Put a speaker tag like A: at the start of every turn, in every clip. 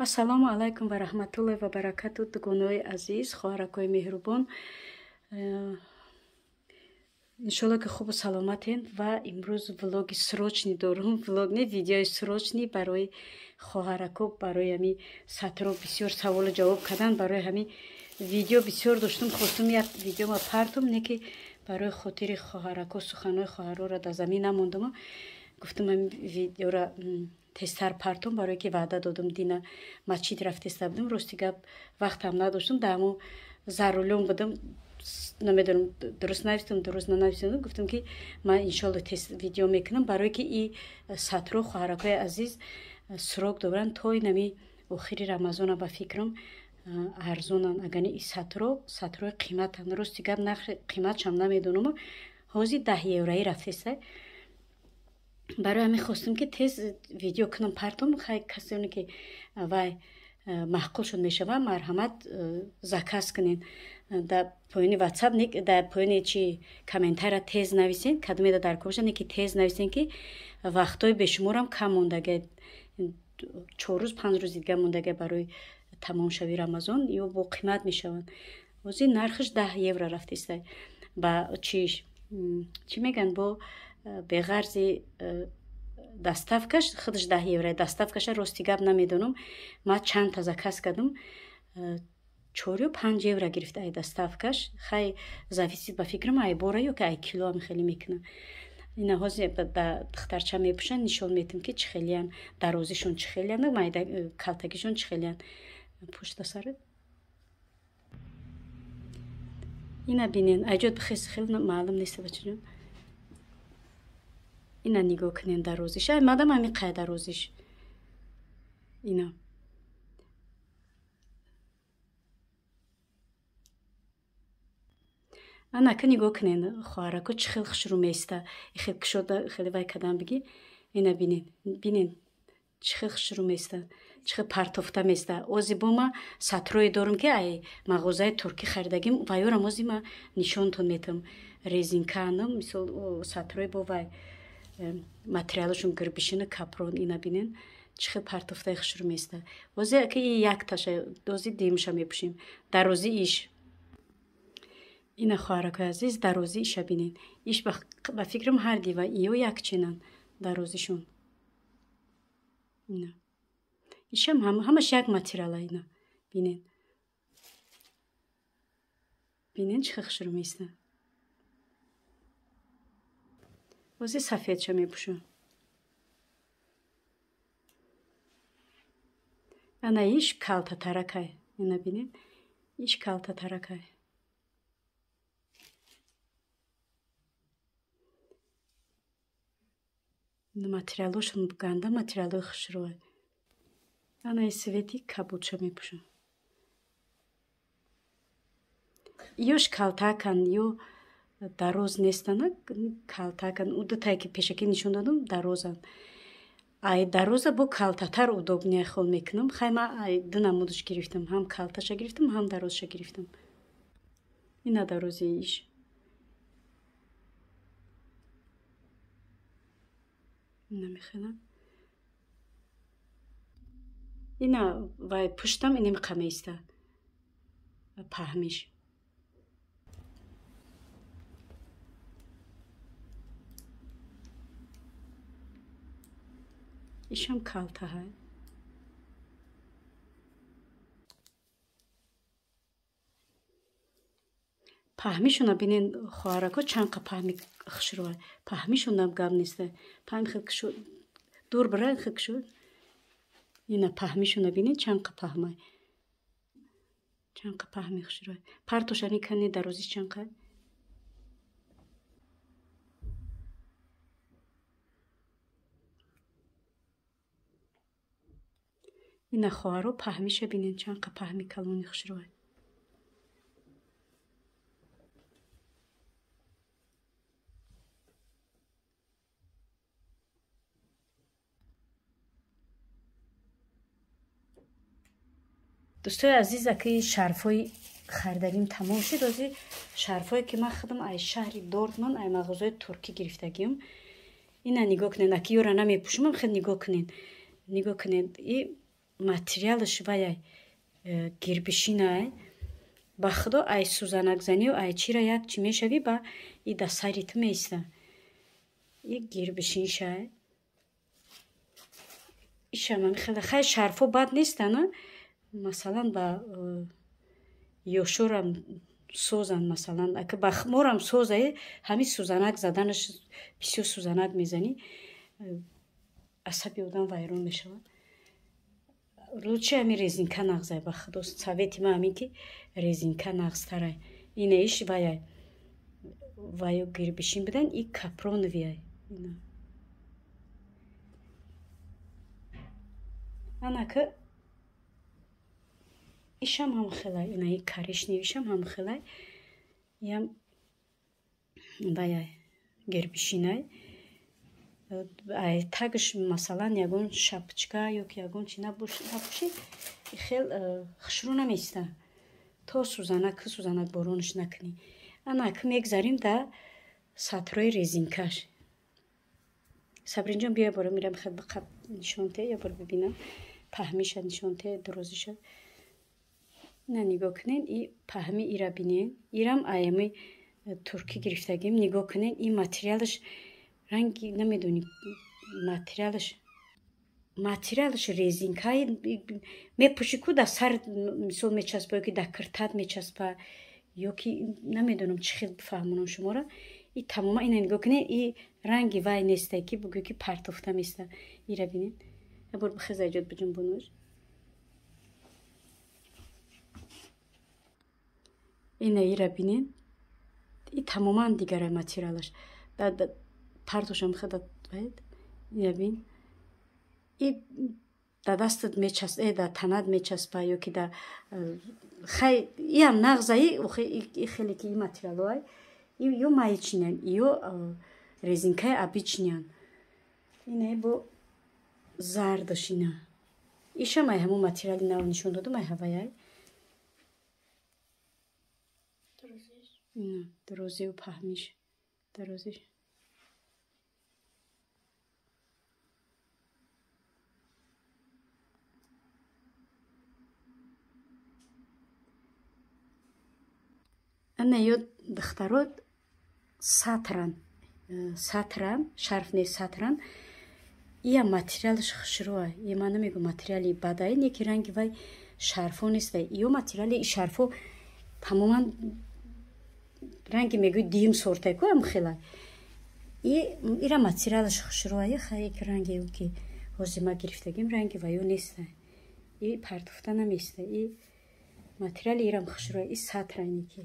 A: Ассалому алайкум ва рахматуллоҳи ва баракату дугонои азиз, хоҳаракои меҳрубон. Иншолло ки хубу саломатен ва имрӯз влоги срочни дорум. Влог не, видеои срочни барои хоҳарако, барои ҳами сатро бисёр саволу ҷавоб кардан, барои ҳами видео бисёр доштум. Хостум як видеома партум, не ки барои хотири хоҳарако, суханои хоҳароро дар замин намондум. Гуфтум ҳами видеора тезтар партум, барое ки ваъда додум дина масҷид рафтеста будум. Рости гап вақтам надоштум, даъмо зарулён будам. Намедонам дуруст навистам, дуруст нанавистам. Гуфтам ки ман иншолло тест видео мекунам, барое ки и сатро хоҳаракои азиз сурок доранд то инами охири рамазона ба фикрам арзонан. Агани и сатрои қиматан. Рости гап нахи қиматшам намедонам. ҳозир 10 еврои рафтеста. барои ҳамин хостам ки тез видео кунам партум. хай касоне ки вай маҳқулшон мешава, марҳамат заказ кунен. дар поёни ватсап, дар поёни чи комментария тез нависен, кадомеда дар комша не ки тез нависен ки вақтои бешуморам кам мондага, 4 рӯз 5 рӯзи дига мондага барои тамомшавии рамазон ё бо қимат мешаванд. ҳозир нархаш 10 евро рафтеста. ба чи меган бо беғарзи доставкаш худаш 10 евро. Доставкаша рости гап намедонам. Ман чандта заказ кардам, 4 ё 5 евро гирифт ай доставкаш. хай зависит ба фикрам ай бора ё ки ай кило ам хеле мекуна. ина ҳозир ба духтарча мепӯшанд, нишон метим ки чӣ хелиян, дарозишон чӣ хелиян, майда калтагишон чӣ хелиян. пушта сари ина бинен аҷод бихес хеле маълум нест бачаҷон. ина нигоҳ кунен дарозиш. ай мадам ами қай дарозиш. ина анака нигоҳ кунен хоҳарако чӣ хел хушрӯ места. ихел кушода хеле вай кадан биги. ина бинен чӣ хел хушрӯ места, чӣ хел партофта места. ози бома сатрое дорум ки ай мағозаи туркӣ харидагим. вайёрам ози ма нишонтон метам. резинкаанам мисол сатрое бо вай материалашон гирбишина капрон. ина бинен чӣ хел партофтаи хушрӯ места. ози ки якташа ози демша мепӯшем. дарози иш. ина хоҳаракои азиз дарози иша бинен. иш ба фикрам ҳар дива ё якченан дарозишон. ина ишам ҳамаш як материала. ина бинен чӣ хел хушрӯ места. ози сафедша мепӯшам. ана иш калтатаракай. ина бинен иш калтатаракай. материалошон ганда материалои хушрӯа. ана и свети кабудша мепӯшам. ёш калтакан ё дароз нестана. калтакан у дутае ки пешакӣ нишон додам дарозан. ай дароза бо калтатар удобния хол мекунам. хай ман ай ду намудаш гирифтам. ҳам калташа гирифтам, ҳам дарозша гирифтам. ина дарози иш. намехелам. ина вай пуштам иним қаместа. паҳмиш. ишам калтаҳай. паҳмишона бинен хоҳарако чанқа паҳми хушрӯа. паҳмишонам гап неста. паҳми хел кушо дур бира хел кушо. ина паҳмишона бинен чанқа паҳмай. чанқа паҳми хушрӯа. партошани кани дарозиш чанқа. ина хоҳаро паҳмиша бинен чанқа паҳми калони хушрӯа. дӯстои азиз, аки шарфҳои харидагим тамом шуд. ози шарфҳое ки ман худам ай шаҳри дортмунд ай мағозаи туркӣ гирифтагим. ина нигоҳ кунед. аки ёра намепӯшумам. хел нигоҳ кунед. И материалаш ваяй гирбишинай ба худо ай сӯзанакзанию ай чира як чӣ мешавӣ ба и да сари ту меиста и гирбишиншай ишама хеле хай шарфо бад нестана масалан ба ёшурам сӯзан масалан ака ба морам сӯзае ҳами сӯзанак заданаш бисёр сӯзанак мезанӣ асаби одам вайрон мешавад лучше ами резинка нағзай ба худо совети ма ҳамин ки резинка нағзтарай инаиш ваяй ваю гирбишин бидан и капроновияй анака ишам ҳам хелай инаи коричневишам ҳам хелай ям ваяй гирбишинай ай тагш масалан ягон шапчка ё ки ягон чи напӯшӣ хел хушрӯ намеиста то сӯзанак боронаш накунӣ анак мегзарим да сатрои резинкаш сабринҷон бия бора мирам хел ба қаб нишонте я бора бибинам паҳмиша нишонте дурозиша ина нигоҳ кунен и паҳми ира бинен ирам аями туркӣ гирифтагим нигоҳ кунен и материалаш ранги намедонӣ материалаш резинкаи мепӯшӣ ку да сар мисол мечаспа ё ки да киртат мечаспа ё ки намедонам чӣ хел бифаҳмонам шуморо и тамома ина нигоҳ кунед и ранги вай неста ки бугӯ ки партофта места ира бинед ябор бихеза иҷод биҷунбонуш ина ира бинед и тамоман дигара материалаш партошам хадат байд ира бин и да дастат мечаспа да танат мечаспа ё ки да хай иам нағзаи хеле ки и материалоай ё маичинян ё резинкаи обичнян инаи бо зардошина ишам ай ҳамон материали нав нишон додам ай ҳаваяй дурозию паҳмиш дарозиш ана ё духтарот сатран шарф не сатран ия материалаш хушрӯа и ман намегӯ материали бадай не ки ранги вай шарфо нестай ё материали и шарфо тамоман ранги мегӯй дим сортай ку ам хела ира материалаш хушрӯа хае ки ранги ки ҳозир ма гирифтагим ранги ваё нестай и партофта наместай и материали ирам хушрӯа и сатрайне ки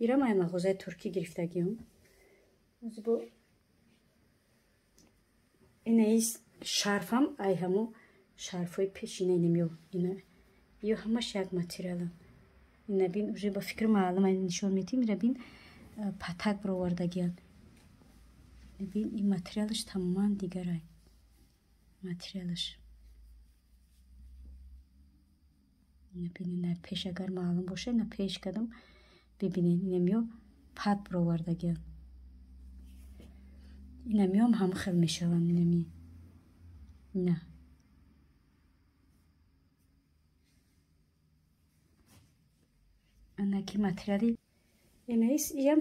A: ирам ай мағозаи туркӣ гирифтагиам зибо инаи шарфам ай ҳамо шарфҳои пешина инамё ина ё ҳамаш як материалам ина бин уже ба фикри маълум ай нишон метим ира бин патак баровардагиан бин и материалаш тамоман дигарай материалаш ина бин ина пеш агар маълум боша ина пеш кардам бибинед инам ё пат баровардагиан инамём ҳам хел мешаванд инами ина анаки материали инаис иям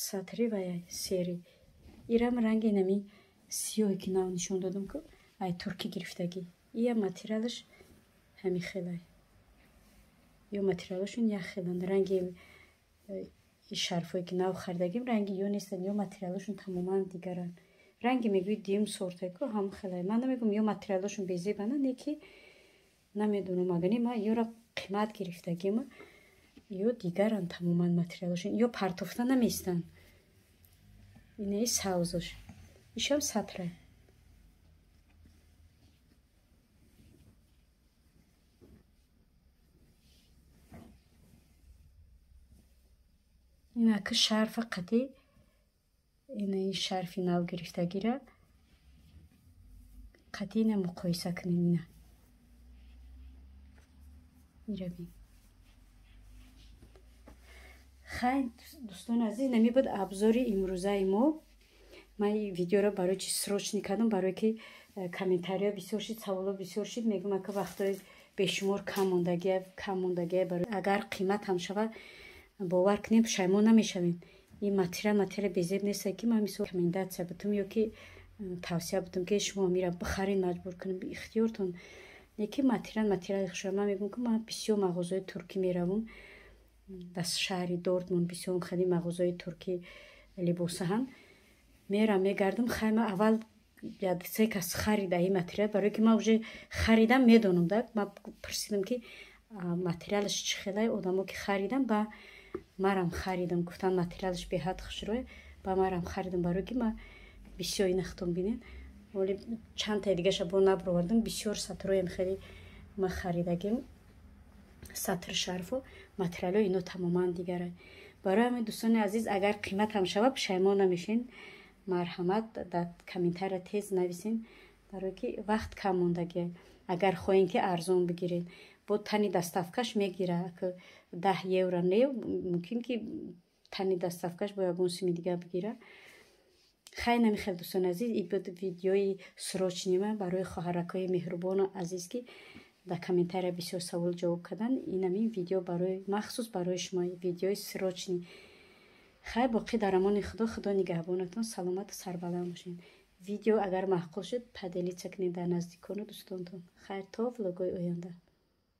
A: сатри ваяй сери ирам ранги инами сиёҳе ки нав нишон додам ку ай туркӣ гирифтагӣ иям материалаш ҳами хелай ё материалашон як хеланд ранги шарфое ки нав хардагим ранги ё нестанд ё материалашон тамоман дигаранд ранги мегӯи дим сортай ку ҳам хелай ман намегӯм ё материалашон безебана не ки намедонам агани ма ёра қимат гирифтагима ё дигаранд тамоман материалашон ё партофта наместанд инаи савзош ишам сатрай инаки шарфа қадӣ инаи шарфи нав гирифтагира қадӣ ина муқоиса кунем ина ира бин хай дӯстони азиз нами буд абзори имрӯзаи мо ман видеоро барои чи срочни кардам барое ки комментария бисёр шид, саволо бисёр шид. Мегӯм ки вақтҳои бешумор кам мондагие барои агар қимат ҳам шавад бовар кунем пушаймон намешавем. ин материал безеб нест ки ман мисол рекомендатсия бутум ё ки тавсия бутум ки шумо мира бихарин маҷбур кунем ихтиёртон. лекин материали хушро ман мегӯм ки ман бисёр мағозаҳои туркӣ меравам. ба шаҳри Дортмунд бисёр хеле мағозаҳои туркӣ либосаҳам. мерам мегардам хайма аввал се кас харида ин материал, барое ки ман уже харидам медонам. Ман пурсидам ки материалаш чӣ хелае. Одамо ки харидам ба марам харидам, гуфтан материалаш беҳад хушрӯе. Ба марам харидам, барое ки ман бисёр инахтон бинед. ولی چند تا دیگه شب نبردم. بسیار سطرهایم خیلی ما خریدگیم. سطر شرف و متریال اینو تماما دیگره. برای همه دوستان عزیز اگر قیمت هم شود پشیمان نمیشین. مرحمت در کامنتار تیز نویسین برای که وقت کم موندگی. اگر خواهین که ارزان بگیرین با تنی دستافکش میگیره که 10 یورو نه ممکن که تنی دستافکش با یگون سیمی دیگه بگیره. خیلی خیلی دوستان عزیز این بود ویدیوی سروچنی من برای خواهرکای مهربان و عزیز که در کامنتار بسیار سوال جواب کردن. این ویدیو برای مخصوص برای شما ویدیوی سروچنی. خیلی باقی در امان خدا نگهبانتون سلامت و سربلند باشین. ویدیو اگر معقول شد پدیلی چکنید در نزدیکان دوستانتون. خیر تا ویدیوی آینده.